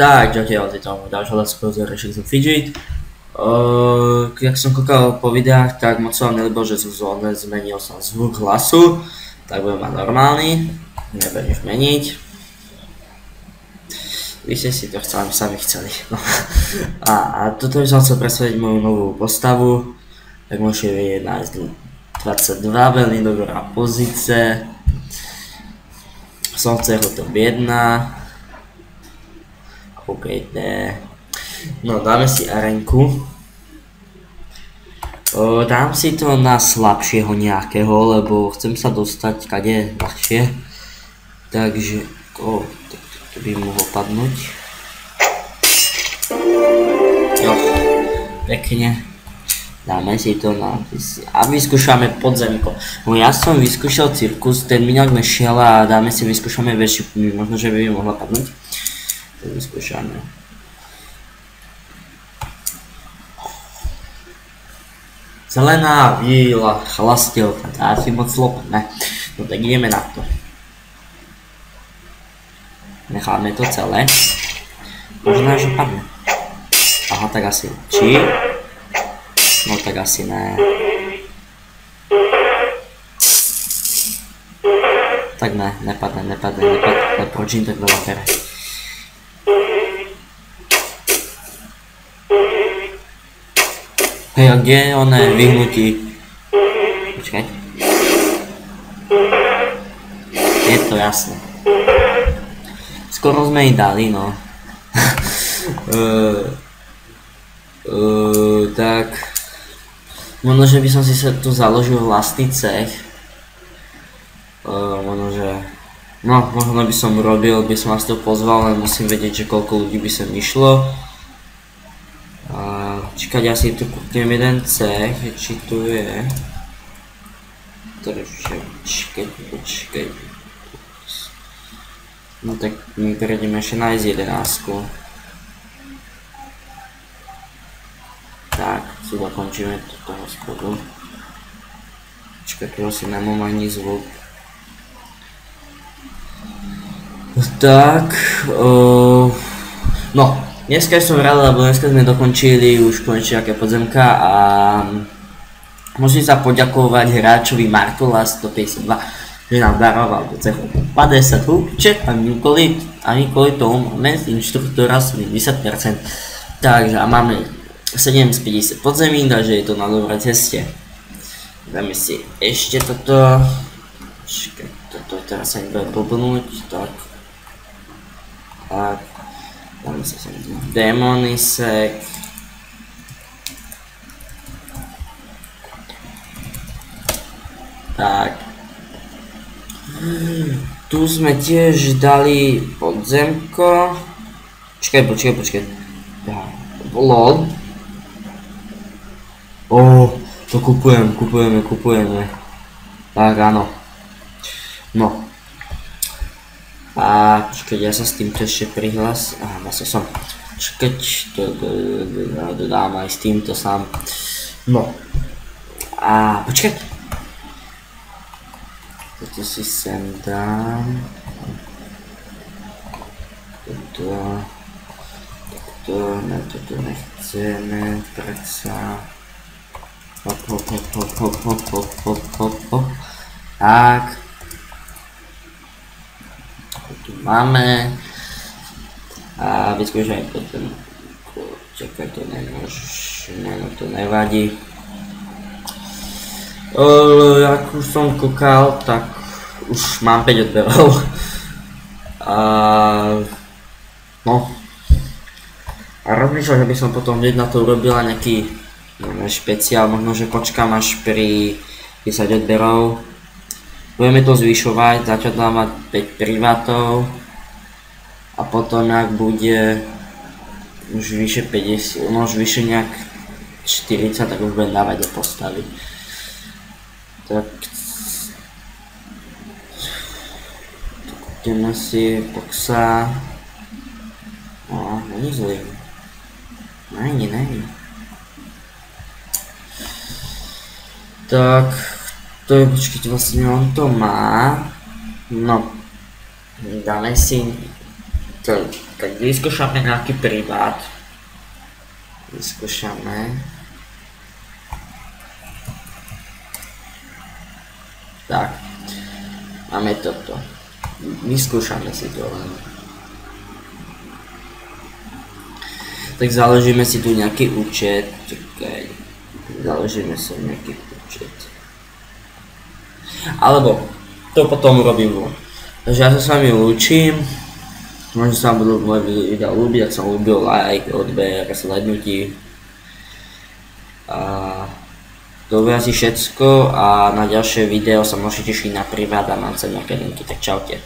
Tak, čaute, od toho ďalšieho Let's Play Resident Fidget. Jak som kúkal po videách, tak moc sa vám nelíbilo, že zmenil som zvuk hlasu, tak budem mať normálny, nebudem už meniť. Vy ste si to sami chceli. No. A toto by som chcel predstaviť moju novú postavu, tak môžete vidieť nájsť 22, veľmi dobrá pozícia. Som v top 1. Koukejte. No, dáme si arenku. Dám si to na slabšieho nejakého, lebo chcem sa dostať kade ľahšie. Takže, to by mohlo padnúť. Jo, pekne. Dáme si to na... A vyskúšame podzemko. No ja som vyskúšal cirkus, ten mi nejak nešiel a vyskúšame väčšiu, možno že by mohla padnúť. To vyskúšame. Zelená víla, chlastielka, to asi moc lopne. No tak ideme na to. Necháme to celé. Možno, že padne. Aha, tak asi. Či? No tak asi ne. Tak ne, nepadne. Proč jim tak veľa pere? Hej, a kde je oné vyhnutí? Počkaj. Je to jasné. Skoro sme ich dali, no. Tak... Možno, že by som si sa tu založil vlastný cech. Možno, že... No, možno by som robil, by som vás to pozval, len musím vedieť, že koľko ľudí by sem išlo. Čakať, ja si tu kúpnem jeden cech, či tu je. Počkaj. No tak my prejdeme ešte nájsť 11. Tak, si dokončíme toho spodu. Počkaj, tu asi nemám ani zvuk. Tak, no. Dneska som rád, lebo dneska sme dokončili už konečne nejaké podzemka a musím sa poďakovať hráčovi Martola 152, že nám daroval do cechu 50 húbček a ani kvôli tomu máme z inštruktora 70%. Takže a máme 7 z 50 podzemí, takže je to na dobrej ceste. Dáme si ešte toto. Toto teraz sa nebude blbnúť, tak. Dáme sa sem Demonisek. Tak. Tu sme tiež dali podzemko. Počkaj. LOL. To kupujeme. Tak áno. No. A počkať, ja sa s týmto ešte prihlas. Aha, vlastne som. Počkať, to dám aj s týmto sám. No. A počkať. Toto si sem dám. Toto nechceme, predsa. Hop. Tak. Tu máme. A vyskúšame potom. Čakaj, to to nevadí. Jak už som kúkal, tak už mám 5 odberov. No. A rozmýšľam, že by som potom hneď na to urobila nejaký špeciál, možno že počkám až pri 10 odberov. Budeme to zvyšovať, začať dávať 5 privátov. A potom ak bude už vyše 50, no už vyše nejak 40, tak už budem dávať do postavy. Tak ideme si boxa. No, není zlý. Není. Tak, to je, počkejte, vlastne on to má. No, dáme si, tak vyskúšame nejaký privát. Vyskúšame. Tak, máme toto. Vyskúšame si to len. Tak založíme si tu nejaký účet. Čakaj, založíme si nejaký účet. Alebo to potom urobím von. Takže ja sa s vami lúčim. Možno sa vám budú moje videa ľúbiť, ak sa vám ľúbil, like, odber, slednutí. To bude asi všetko a na ďalšie video sa môžete tešiť na privát a mám sa nejaké linky, tak čaute.